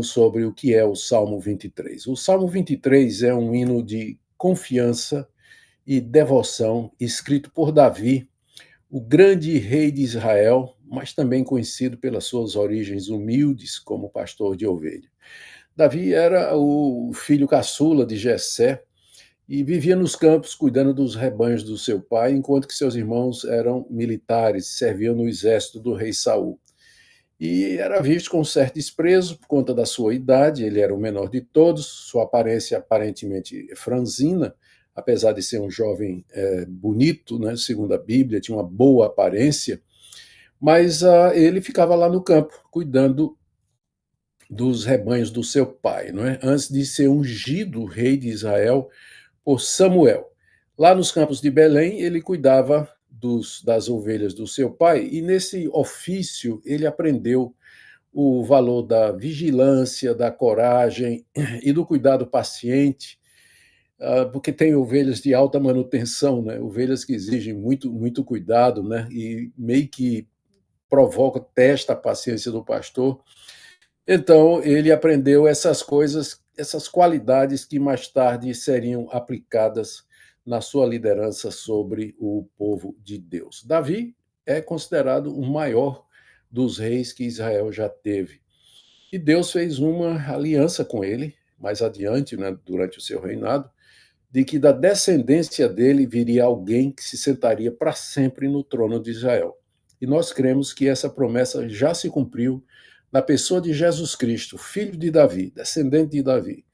sobre o que é o Salmo 23. O Salmo 23 é um hino de confiança e devoção escrito por Davi, o grande rei de Israel, mas também conhecido pelas suas origens humildes como pastor de ovelha. Davi era o filho caçula de Jessé e vivia nos campos cuidando dos rebanhos do seu pai, enquanto que seus irmãos eram militares, serviam no exército do rei Saul. E era visto com certo desprezo por conta da sua idade, ele era o menor de todos, sua aparência aparentemente franzina, apesar de ser um jovem bonito, né, segundo a Bíblia, tinha uma boa aparência, mas ele ficava lá no campo, cuidando dos rebanhos do seu pai, não é? Antes de ser ungido rei de Israel por Samuel. Lá nos campos de Belém, ele cuidava das ovelhas do seu pai, e nesse ofício ele aprendeu o valor da vigilância, da coragem e do cuidado paciente, porque tem ovelhas de alta manutenção, né? Ovelhas que exigem muito cuidado, né? E meio que testa a paciência do pastor. Então, ele aprendeu essas coisas, essas qualidades que mais tarde seriam aplicadas na sua liderança sobre o povo de Deus. Davi é considerado o maior dos reis que Israel já teve. E Deus fez uma aliança com ele, mais adiante, né, durante o seu reinado, de que da descendência dele viria alguém que se sentaria para sempre no trono de Israel. E nós cremos que essa promessa já se cumpriu na pessoa de Jesus Cristo, filho de Davi, descendente de Davi,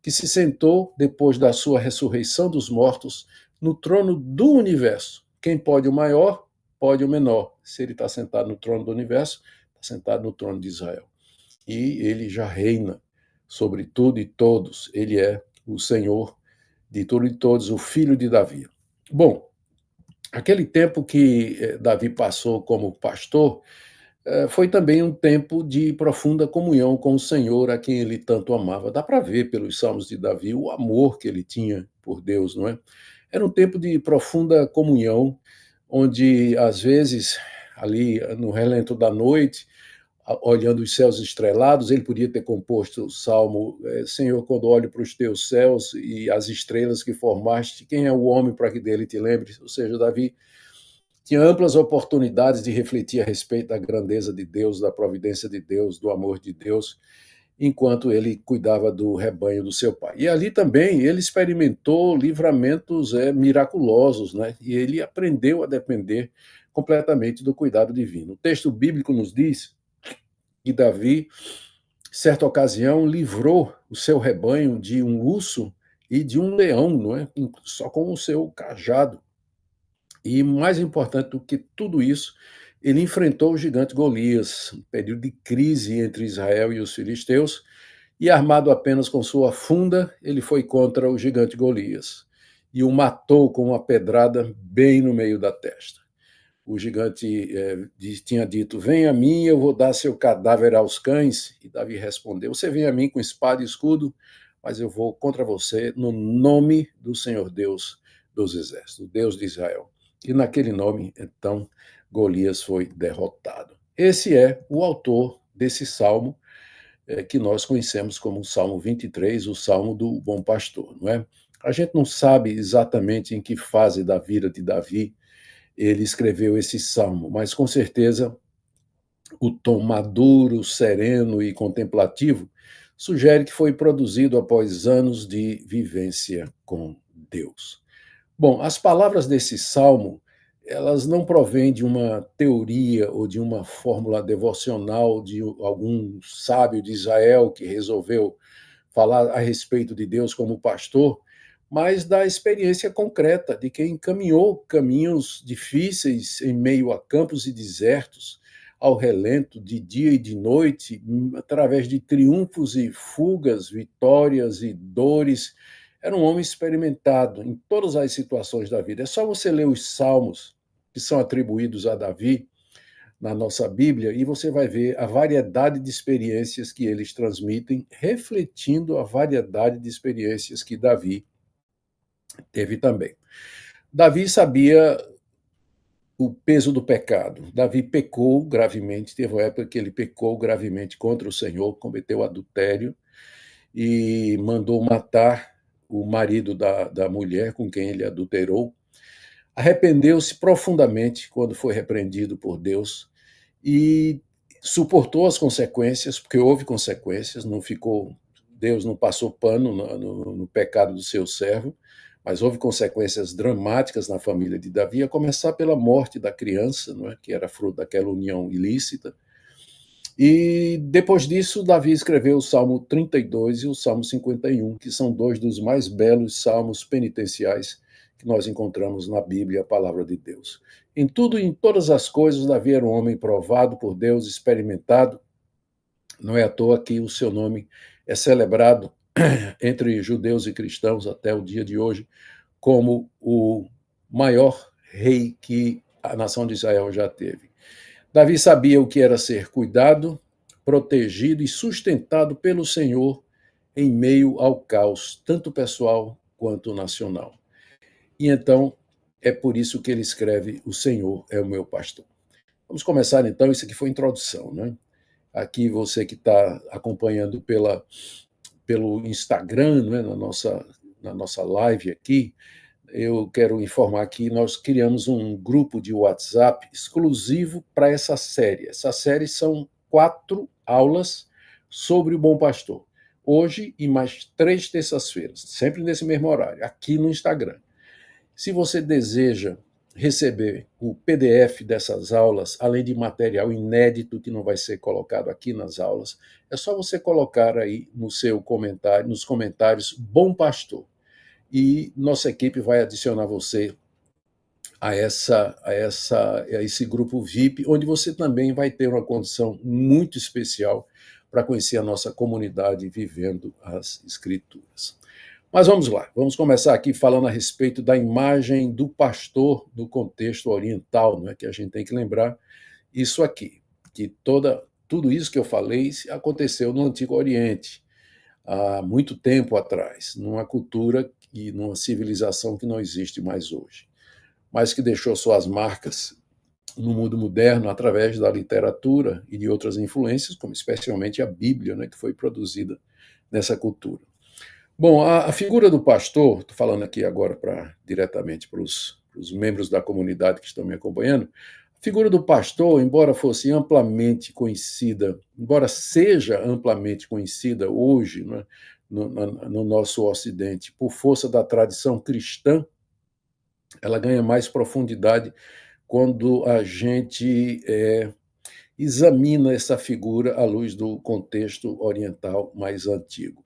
que se sentou depois da sua ressurreição dos mortos no trono do universo. Quem pode o maior, pode o menor. Se ele está sentado no trono do universo, está sentado no trono de Israel. E ele já reina sobre tudo e todos. Ele é o Senhor de tudo e todos, o filho de Davi. Bom, aquele tempo que Davi passou como pastor foi também um tempo de profunda comunhão com o Senhor, a quem ele tanto amava. Dá para ver pelos salmos de Davi o amor que ele tinha por Deus, não é? Era um tempo de profunda comunhão, onde, às vezes, ali no relento da noite, olhando os céus estrelados, ele podia ter composto o salmo: Senhor, quando olho para os teus céus e as estrelas que formaste, quem é o homem para que dele te lembres? Ou seja, Davi tinha amplas oportunidades de refletir a respeito da grandeza de Deus, da providência de Deus, do amor de Deus, enquanto ele cuidava do rebanho do seu pai. E ali também ele experimentou livramentos miraculosos, né? E ele aprendeu a depender completamente do cuidado divino. O texto bíblico nos diz que Davi, certa ocasião, livrou o seu rebanho de um urso e de um leão, não é? Só com o seu cajado. E mais importante do que tudo isso, ele enfrentou o gigante Golias, um período de crise entre Israel e os filisteus, e armado apenas com sua funda, ele foi contra o gigante Golias e o matou com uma pedrada bem no meio da testa. O gigante tinha dito: venha a mim, eu vou dar seu cadáver aos cães. E Davi respondeu: você vem a mim com espada e escudo, mas eu vou contra você no nome do Senhor Deus dos exércitos, Deus de Israel. E naquele nome, então, Golias foi derrotado. Esse é o autor desse salmo, que nós conhecemos como o Salmo 23, o Salmo do Bom Pastor, não é? A gente não sabe exatamente em que fase da vida de Davi ele escreveu esse salmo, mas com certeza o tom maduro, sereno e contemplativo sugere que foi produzido após anos de vivência com Deus. Bom, as palavras desse salmo, elas não provêm de uma teoria ou de uma fórmula devocional de algum sábio de Israel que resolveu falar a respeito de Deus como pastor, mas da experiência concreta de quem caminhou caminhos difíceis em meio a campos e desertos, ao relento de dia e de noite, através de triunfos e fugas, vitórias e dores. Era um homem experimentado em todas as situações da vida. É só você ler os salmos que são atribuídos a Davi na nossa Bíblia e você vai ver a variedade de experiências que eles transmitem, refletindo a variedade de experiências que Davi teve também. Davi sabia o peso do pecado. Davi pecou gravemente, teve uma época que ele pecou gravemente contra o Senhor, cometeu adultério e mandou matar o marido da mulher com quem ele adulterou. Arrependeu-se profundamente quando foi repreendido por Deus e suportou as consequências, porque houve consequências, não ficou, Deus não passou pano no pecado do seu servo, mas houve consequências dramáticas na família de Davi, a começar pela morte da criança, não é? Que era fruto daquela união ilícita. E depois disso, Davi escreveu o Salmo 32 e o Salmo 51, que são dois dos mais belos salmos penitenciais que nós encontramos na Bíblia, a palavra de Deus. Em tudo e em todas as coisas, Davi era um homem provado por Deus, experimentado. Não é à toa que o seu nome é celebrado entre judeus e cristãos até o dia de hoje como o maior rei que a nação de Israel já teve. Davi sabia o que era ser cuidado, protegido e sustentado pelo Senhor em meio ao caos, tanto pessoal quanto nacional. E então é por isso que ele escreve: O Senhor é o meu pastor. Vamos começar então, isso aqui foi a introdução, né? Aqui você que está acompanhando pelo Instagram, né, na nossa live aqui, eu quero informar que nós criamos um grupo de WhatsApp exclusivo para essa série. Essa série são 4 aulas sobre o Bom Pastor. Hoje e mais 3 terças-feiras, sempre nesse mesmo horário, aqui no Instagram. Se você deseja receber o PDF dessas aulas, além de material inédito que não vai ser colocado aqui nas aulas, é só você colocar aí no seu comentário, nos comentários Bom Pastor. E nossa equipe vai adicionar você a esse grupo VIP, onde você também vai ter uma condição muito especial para conhecer a nossa comunidade vivendo as Escrituras. Mas vamos lá, vamos começar aqui falando a respeito da imagem do pastor no contexto oriental, né, que a gente tem que lembrar isso aqui, que tudo isso que eu falei aconteceu no Antigo Oriente, há muito tempo atrás, numa cultura e numa civilização que não existe mais hoje, mas que deixou suas marcas no mundo moderno através da literatura e de outras influências, como especialmente a Bíblia, né, que foi produzida nessa cultura. Bom, a figura do pastor, estou falando aqui agora diretamente para os membros da comunidade que estão me acompanhando, a figura do pastor, embora fosse amplamente conhecida, embora seja amplamente conhecida hoje, né, no nosso Ocidente, por força da tradição cristã, ela ganha mais profundidade quando a gente examina essa figura à luz do contexto oriental mais antigo.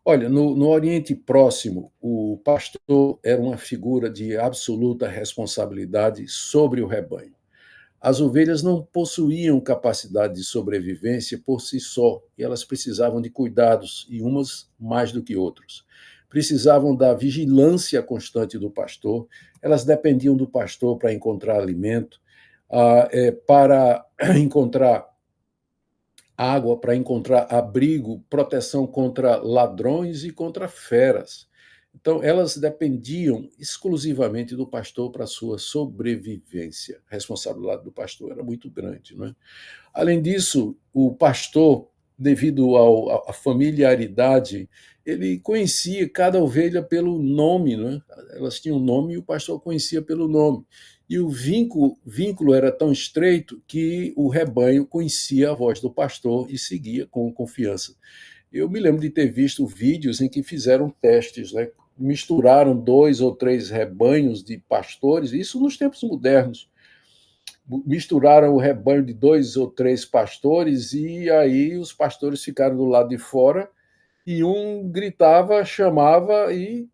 Olha, no Oriente Próximo, o pastor era uma figura de absoluta responsabilidade sobre o rebanho. As ovelhas não possuíam capacidade de sobrevivência por si só, e elas precisavam de cuidados, e umas mais do que outras. Precisavam da vigilância constante do pastor, elas dependiam do pastor para encontrar alimento, para encontrar água, para encontrar abrigo, proteção contra ladrões e contra feras. Então, elas dependiam exclusivamente do pastor para sua sobrevivência. A responsabilidade do pastor era muito grande, não é? Além disso, o pastor, devido à familiaridade, ele conhecia cada ovelha pelo nome, né? Elas tinham nome e o pastor conhecia pelo nome. E o vínculo era tão estreito que o rebanho conhecia a voz do pastor e seguia com confiança. Eu me lembro de ter visto vídeos em que fizeram testes, né? Misturaram 2 ou 3 rebanhos de pastores, isso nos tempos modernos. Misturaram o rebanho de 2 ou 3 pastores e aí os pastores ficaram do lado de fora e um gritava, chamava e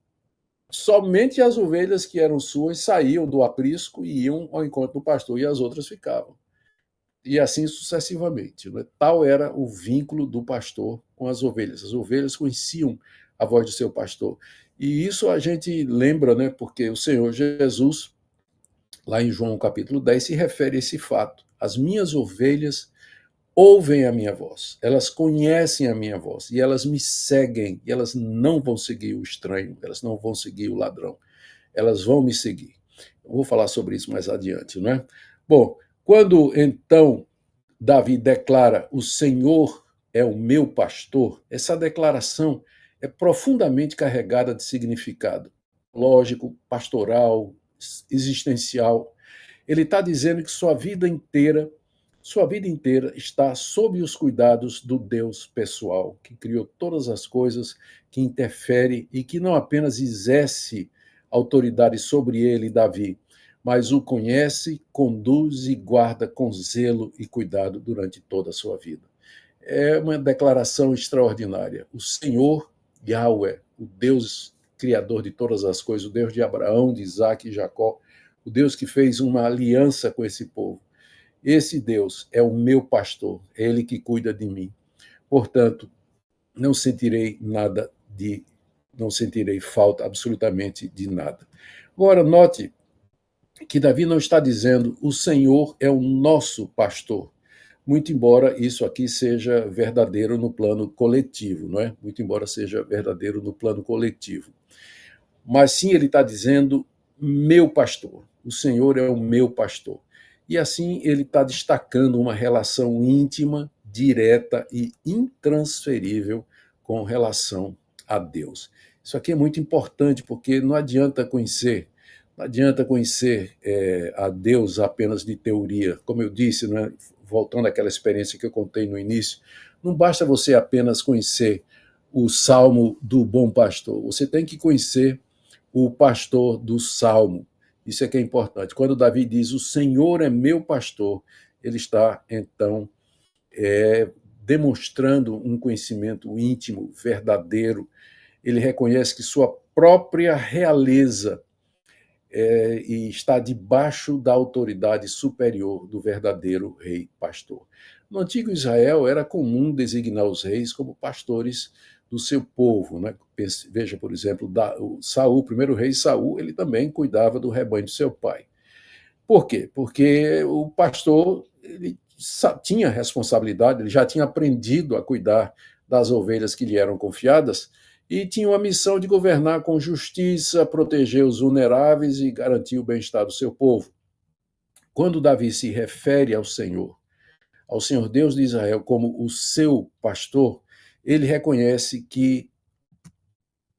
somente as ovelhas que eram suas saíam do aprisco e iam ao encontro do pastor e as outras ficavam. E assim sucessivamente. Né? Tal era o vínculo do pastor com as ovelhas. As ovelhas conheciam a voz do seu pastor. E isso a gente lembra, né? Porque o Senhor Jesus, lá em João capítulo 10, se refere a esse fato. As minhas ovelhas ouvem a minha voz, elas conhecem a minha voz e elas me seguem, e elas não vão seguir o estranho, elas não vão seguir o ladrão, elas vão me seguir. Eu vou falar sobre isso mais adiante, não é? Bom, quando então Davi declara: "O Senhor é o meu pastor", essa declaração é profundamente carregada de significado lógico, pastoral, existencial. Ele está dizendo que sua vida inteira está sob os cuidados do Deus pessoal, que criou todas as coisas, que interfere e que não apenas exerce autoridade sobre ele, Davi, mas o conhece, conduz e guarda com zelo e cuidado durante toda a sua vida. É uma declaração extraordinária. O Senhor, Yahweh, o Deus criador de todas as coisas, o Deus de Abraão, de Isaac e Jacó, o Deus que fez uma aliança com esse povo. Esse Deus é o meu pastor, é ele que cuida de mim. Portanto, não sentirei nada de, não sentirei falta absolutamente de nada. Agora, note que Davi não está dizendo o Senhor é o nosso pastor, muito embora isso aqui seja verdadeiro no plano coletivo, não é? Muito embora seja verdadeiro no plano coletivo. Mas sim ele está dizendo meu pastor, o Senhor é o meu pastor. E assim ele está destacando uma relação íntima, direta e intransferível com relação a Deus. Isso aqui é muito importante porque não adianta conhecer a Deus apenas de teoria. Como eu disse, né, voltando àquela experiência que eu contei no início, não basta você apenas conhecer o Salmo do Bom Pastor, você tem que conhecer o pastor do Salmo. Isso é que é importante. Quando Davi diz, o Senhor é meu pastor, ele está, então, demonstrando um conhecimento íntimo, verdadeiro. Ele reconhece que sua própria realeza e está debaixo da autoridade superior do verdadeiro rei pastor. No antigo Israel era comum designar os reis como pastores do seu povo, né? Veja, por exemplo, Saul, o primeiro rei Saul, ele também cuidava do rebanho de seu pai. Por quê? Porque o pastor ele tinha responsabilidade, ele já tinha aprendido a cuidar das ovelhas que lhe eram confiadas e tinha uma missão de governar com justiça, proteger os vulneráveis e garantir o bem-estar do seu povo. Quando Davi se refere ao Senhor Deus de Israel como o seu pastor, ele reconhece que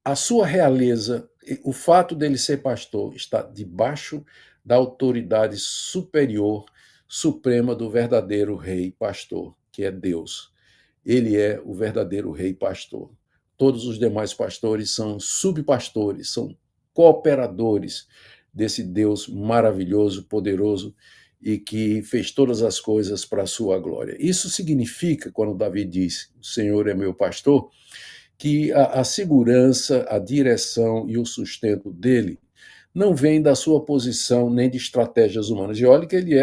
a sua realeza, o fato dele ser pastor, está debaixo da autoridade superior, suprema do verdadeiro rei pastor, que é Deus. Ele é o verdadeiro rei pastor. Todos os demais pastores são subpastores, são cooperadores desse Deus maravilhoso, poderoso e que fez todas as coisas para a sua glória. Isso significa, quando Davi diz, o Senhor é meu pastor, que a segurança, a direção e o sustento dele não vem da sua posição nem de estratégias humanas. E olha que ele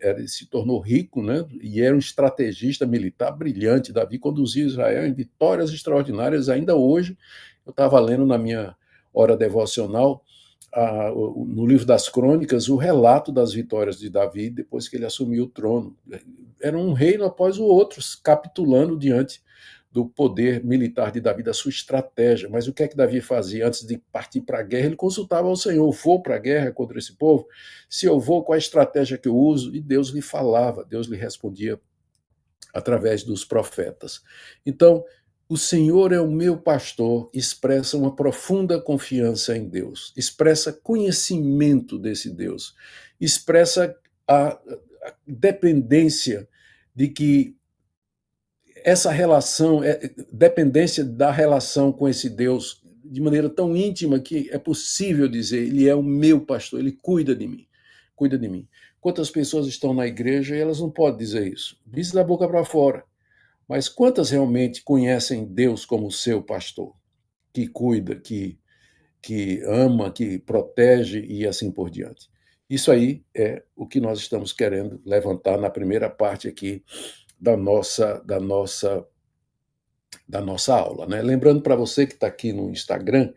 ele se tornou rico, né, e era um estrategista militar brilhante. Davi conduziu Israel em vitórias extraordinárias. Ainda hoje, eu estava lendo na minha hora devocional, no livro das Crônicas, o relato das vitórias de Davi depois que ele assumiu o trono. Era um reino após o outro, capitulando diante do poder militar de Davi, da sua estratégia. Mas o que é que Davi fazia antes de partir para a guerra? Ele consultava ao Senhor: vou para a guerra contra esse povo? Se eu vou, qual a estratégia que eu uso? E Deus lhe falava, Deus lhe respondia através dos profetas. Então, o Senhor é o meu pastor, expressa uma profunda confiança em Deus, expressa conhecimento desse Deus, expressa a dependência de que essa relação, dependência da relação com esse Deus de maneira tão íntima que é possível dizer, ele é o meu pastor, ele cuida de mim, cuida de mim. Quantas pessoas estão na igreja e elas não podem dizer isso? Diz da boca para fora. Mas quantas realmente conhecem Deus como seu pastor, que cuida, que ama, que protege e assim por diante? Isso aí é o que nós estamos querendo levantar na primeira parte aqui da nossa aula, né? Lembrando para você que está aqui no Instagram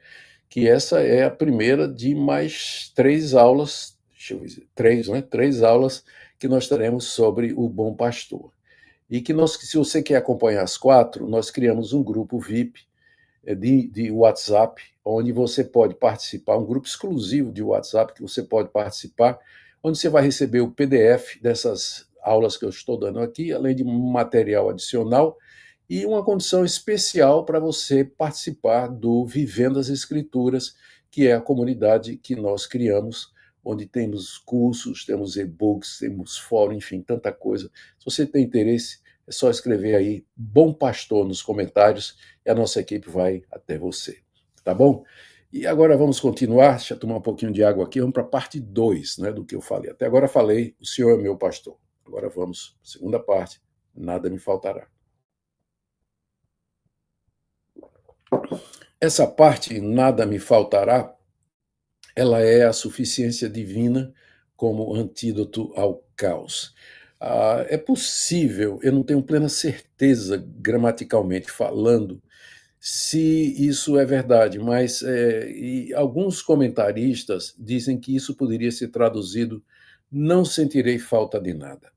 que essa é a primeira de mais 3 aulas, deixa eu ver, 3, né? 3 aulas que nós teremos sobre o Bom Pastor. E que se você quer acompanhar as 4, nós criamos um grupo VIP de WhatsApp, onde você pode participar, um grupo exclusivo de WhatsApp que você pode participar, onde você vai receber o PDF dessas aulas que eu estou dando aqui, além de material adicional e uma condição especial para você participar do Vivendo as Escrituras, que é a comunidade que nós criamos, onde temos cursos, temos e-books, temos fórum, enfim, tanta coisa. Se você tem interesse, é só escrever aí Bom Pastor nos comentários e a nossa equipe vai até você. Tá bom? E agora vamos continuar. Deixa eu tomar um pouquinho de água aqui. Vamos para a parte 2, né, do que eu falei. Até agora falei, o Senhor é meu pastor. Agora vamos para a segunda parte, nada me faltará. Essa parte, nada me faltará, ela é a suficiência divina como antídoto ao caos. É possível, eu não tenho plena certeza, gramaticalmente falando, se isso é verdade, mas e alguns comentaristas dizem que isso poderia ser traduzido: não sentirei falta de nada.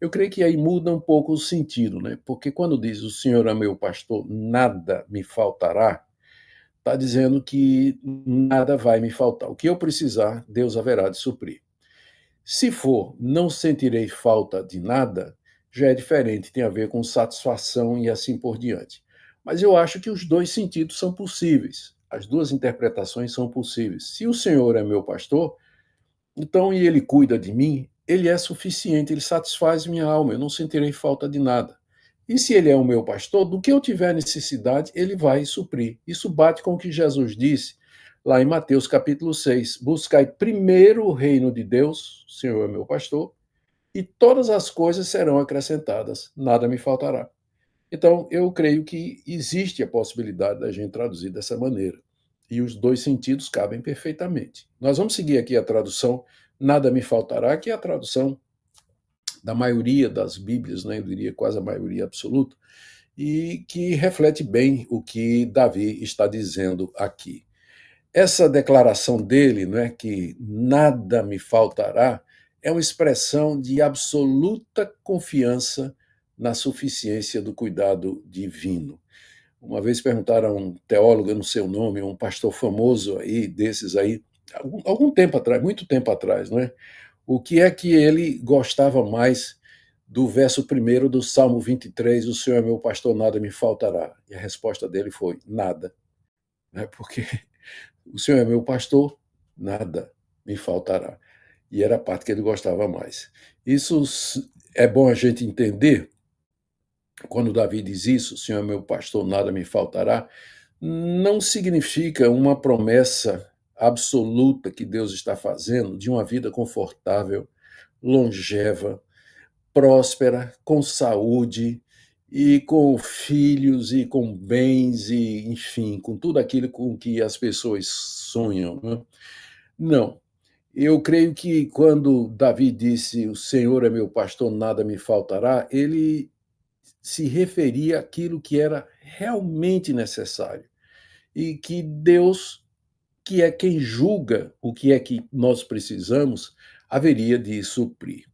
Eu creio que aí muda um pouco o sentido, né? Porque quando diz o Senhor é meu pastor, nada me faltará, está dizendo que nada vai me faltar. O que eu precisar, Deus haverá de suprir. Se for, não sentirei falta de nada, já é diferente, tem a ver com satisfação e assim por diante. Mas eu acho que os dois sentidos são possíveis, as duas interpretações são possíveis. Se o Senhor é meu pastor, então e ele cuida de mim, ele é suficiente, ele satisfaz minha alma, eu não sentirei falta de nada. E se ele é o meu pastor, do que eu tiver necessidade, ele vai suprir. Isso bate com o que Jesus disse lá em Mateus capítulo 6. Buscai primeiro o reino de Deus, o Senhor é meu pastor, e todas as coisas serão acrescentadas, nada me faltará. Então, eu creio que existe a possibilidade da gente traduzir dessa maneira. E os dois sentidos cabem perfeitamente. Nós vamos seguir aqui a tradução Nada me faltará, que é a tradução da maioria das Bíblias, né, eu diria quase a maioria absoluta, e que reflete bem o que Davi está dizendo aqui. Essa declaração dele, né, que nada me faltará, é uma expressão de absoluta confiança na suficiência do cuidado divino. Uma vez perguntaram a um teólogo, eu não sei o nome, um pastor famoso aí, desses aí, algum tempo atrás, muito tempo atrás, não é? O que é que ele gostava mais do verso primeiro do Salmo 23, o Senhor é meu pastor, nada me faltará. E a resposta dele foi, nada. Né? Porque o Senhor é meu pastor, nada me faltará. E era a parte que ele gostava mais. Isso é bom a gente entender, quando Davi diz isso, o Senhor é meu pastor, nada me faltará, não significa uma promessa absoluta que Deus está fazendo de uma vida confortável, longeva, próspera, com saúde e com filhos e com bens e, enfim, com tudo aquilo com que as pessoas sonham. Né? Não. Eu creio que quando Davi disse: "O Senhor é meu pastor, nada me faltará", ele se referia àquilo que era realmente necessário e que Deus, que é quem julga o que é que nós precisamos, haveria de suprir.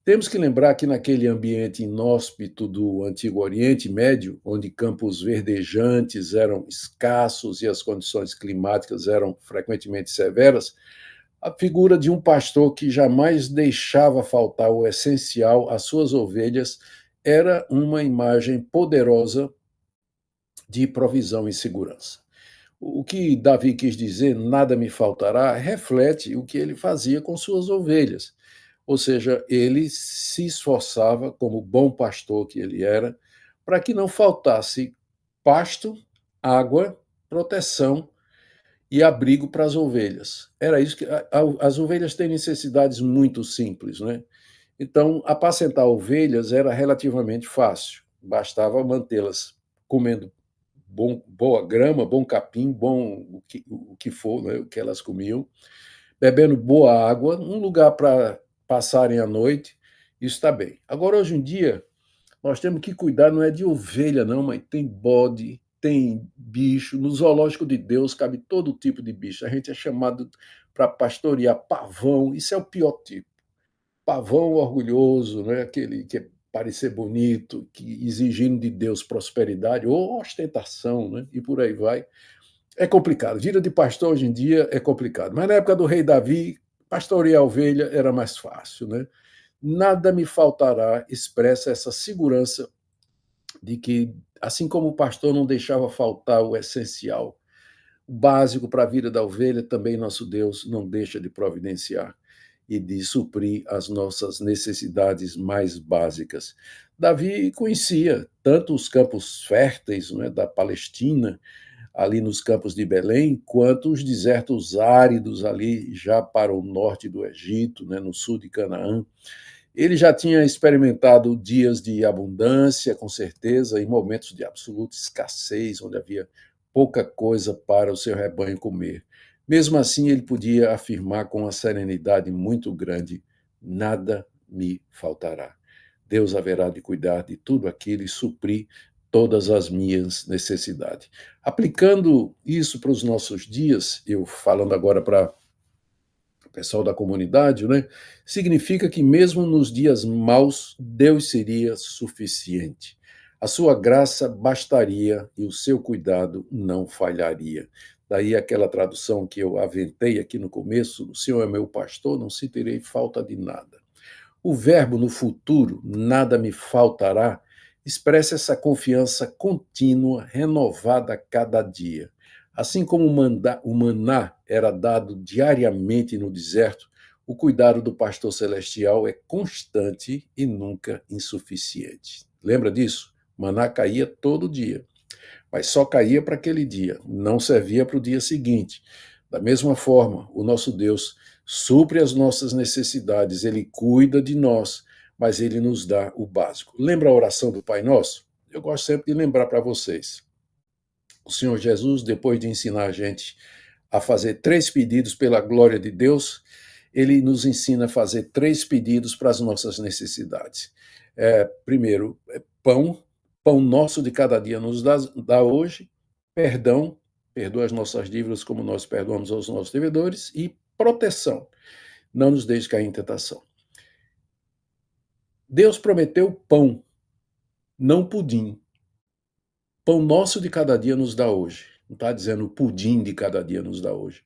Temos que lembrar que naquele ambiente inóspito do Antigo Oriente Médio, onde campos verdejantes eram escassos e as condições climáticas eram frequentemente severas, a figura de um pastor que jamais deixava faltar o essencial às suas ovelhas era uma imagem poderosa de provisão e segurança. O que Davi quis dizer, nada me faltará, reflete o que ele fazia com suas ovelhas. Ou seja, ele se esforçava, como bom pastor que ele era, para que não faltasse pasto, água, proteção e abrigo para as ovelhas. Era isso que as ovelhas têm necessidades muito simples, né? Então, apacentar ovelhas era relativamente fácil, bastava mantê-las comendo boa grama, bom capim, bom o que for, né, o que elas comiam, bebendo boa água, um lugar para passarem a noite, isso está bem. Agora, hoje em dia, nós temos que cuidar, não é de ovelha, não, mas tem bode, tem bicho. No zoológico de Deus cabe todo tipo de bicho. A gente é chamado para pastorear pavão, isso é o pior tipo. Pavão orgulhoso, né? Aquele que é parecer bonito, que exigindo de Deus prosperidade ou ostentação, né? E por aí vai. É complicado. Vida de pastor hoje em dia é complicado. Mas na época do rei Davi, pastorear a ovelha era mais fácil, né? Nada me faltará expressa essa segurança de que, assim como o pastor não deixava faltar o essencial, o básico para a vida da ovelha, também nosso Deus não deixa de providenciar e de suprir as nossas necessidades mais básicas. Davi conhecia tanto os campos férteis, não é, da Palestina, ali nos campos de Belém, quanto os desertos áridos ali já para o norte do Egito, né, no sul de Canaã. Ele já tinha experimentado dias de abundância, com certeza, e momentos de absoluta escassez, onde havia pouca coisa para o seu rebanho comer. Mesmo assim, ele podia afirmar com uma serenidade muito grande: nada me faltará. Deus haverá de cuidar de tudo aquilo e suprir todas as minhas necessidades. Aplicando isso para os nossos dias, eu falando agora para pessoal da comunidade, né? Significa que mesmo nos dias maus, Deus seria suficiente. A sua graça bastaria e o seu cuidado não falharia. Daí aquela tradução que eu aventei aqui no começo: o Senhor é meu pastor, não sentirei falta de nada. O verbo no futuro, nada me faltará, expressa essa confiança contínua, renovada a cada dia. Assim como o maná era dado diariamente no deserto, o cuidado do pastor celestial é constante e nunca insuficiente. Lembra disso? Maná caía todo dia, mas só caía para aquele dia, não servia para o dia seguinte. Da mesma forma, o nosso Deus supre as nossas necessidades, ele cuida de nós, mas ele nos dá o básico. Lembra a oração do Pai Nosso? Eu gosto sempre de lembrar para vocês. O Senhor Jesus, depois de ensinar a gente a fazer 3 pedidos pela glória de Deus, ele nos ensina a fazer 3 pedidos para as nossas necessidades. Primeiro, pão nosso de cada dia nos dá hoje, perdão, perdoa as nossas dívidas como nós perdoamos aos nossos devedores, e proteção, não nos deixe cair em tentação. Deus prometeu pão, não pudim. Pão nosso de cada dia nos dá hoje. Não está dizendo o pudim de cada dia nos dá hoje.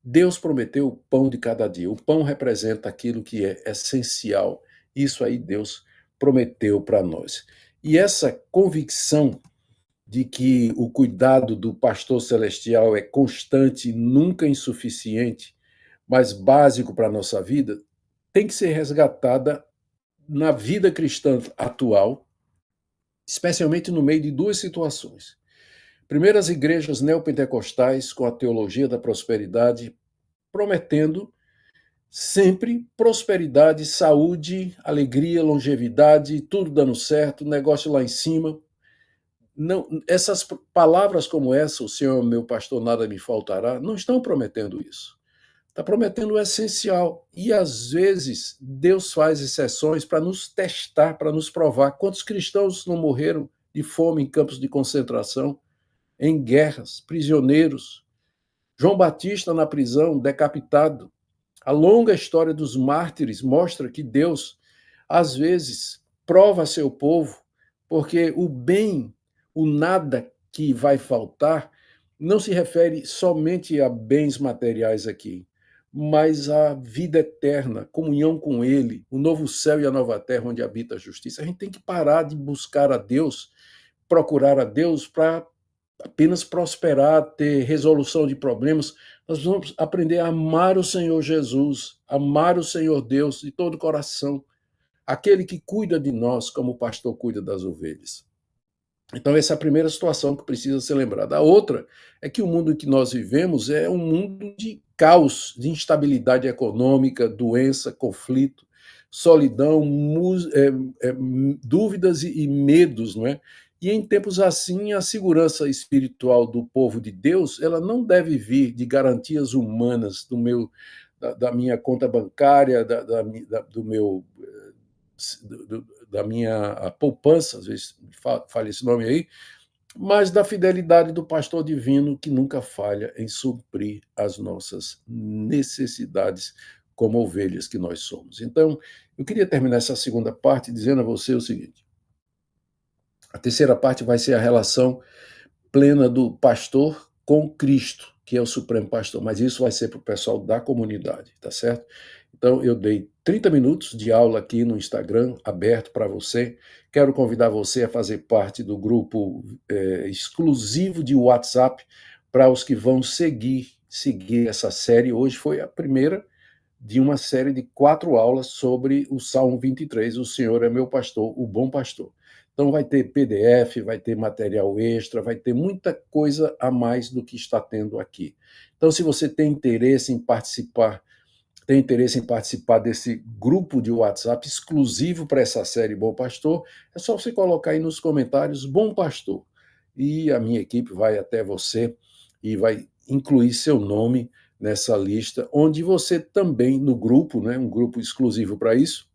Deus prometeu o pão de cada dia. O pão representa aquilo que é essencial. Isso aí Deus prometeu para nós. E essa convicção de que o cuidado do pastor celestial é constante, nunca insuficiente, mas básico para a nossa vida, tem que ser resgatada na vida cristã atual, especialmente no meio de 2 situações. Primeiro, as igrejas neopentecostais com a teologia da prosperidade, prometendo sempre prosperidade, saúde, alegria, longevidade, tudo dando certo, negócio lá em cima. Não, essas palavras como essa, o Senhor meu pastor, nada me faltará, não estão prometendo isso. Está prometendo o essencial. E às vezes Deus faz exceções para nos testar, para nos provar. Quantos cristãos não morreram de fome em campos de concentração, em guerras, prisioneiros? João Batista na prisão, decapitado. A longa história dos mártires mostra que Deus, às vezes, prova seu povo, porque o bem, o nada que vai faltar, não se refere somente a bens materiais aqui, mas à vida eterna, comunhão com Ele, o novo céu e a nova terra onde habita a justiça. A gente tem que parar de buscar a Deus, procurar a Deus para apenas prosperar, ter resolução de problemas. Nós vamos aprender a amar o Senhor Jesus, amar o Senhor Deus de todo o coração, aquele que cuida de nós como o pastor cuida das ovelhas. Então, essa é a primeira situação que precisa ser lembrada. A outra é que o mundo em que nós vivemos é um mundo de caos, de instabilidade econômica, doença, conflito, solidão, dúvidas e medos, não é? E em tempos assim, a segurança espiritual do povo de Deus, ela não deve vir de garantias humanas da minha conta bancária, do meu da minha poupança, às vezes falha esse nome aí, mas da fidelidade do pastor divino que nunca falha em suprir as nossas necessidades como ovelhas que nós somos. Então, eu queria terminar essa segunda parte dizendo a você o seguinte: a terceira parte vai ser a relação plena do pastor com Cristo, que é o supremo pastor, mas isso vai ser para o pessoal da comunidade, tá certo? Então, eu dei 30 minutos de aula aqui no Instagram, aberto para você. Quero convidar você a fazer parte do grupo exclusivo de WhatsApp para os que vão seguir essa série. Hoje foi a primeira de uma série de 4 aulas sobre o Salmo 23, o Senhor é meu pastor, o bom pastor. Então vai ter PDF, vai ter material extra, vai ter muita coisa a mais do que está tendo aqui. Então, se você tem interesse em participar desse grupo de WhatsApp exclusivo para essa série Bom Pastor, é só você colocar aí nos comentários Bom Pastor. E a minha equipe vai até você e vai incluir seu nome nessa lista, onde você também, no grupo, né, um grupo exclusivo para isso,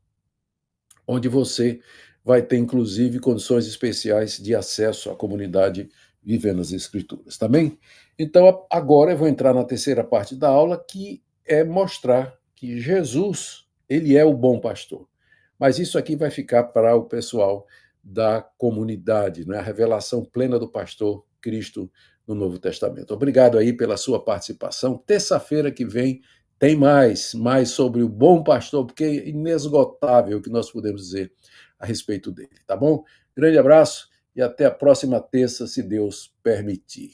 onde você vai ter, inclusive, condições especiais de acesso à comunidade Vivendo as Escrituras, tá bem? Então, agora eu vou entrar na terceira parte da aula, que é mostrar que Jesus, ele é o bom pastor. Mas isso aqui vai ficar para o pessoal da comunidade, né? A revelação plena do pastor Cristo no Novo Testamento. Obrigado aí pela sua participação. Terça-feira que vem tem mais sobre o bom pastor, porque é inesgotável o que nós podemos dizer a respeito dele, tá bom? Grande abraço e até a próxima terça, se Deus permitir.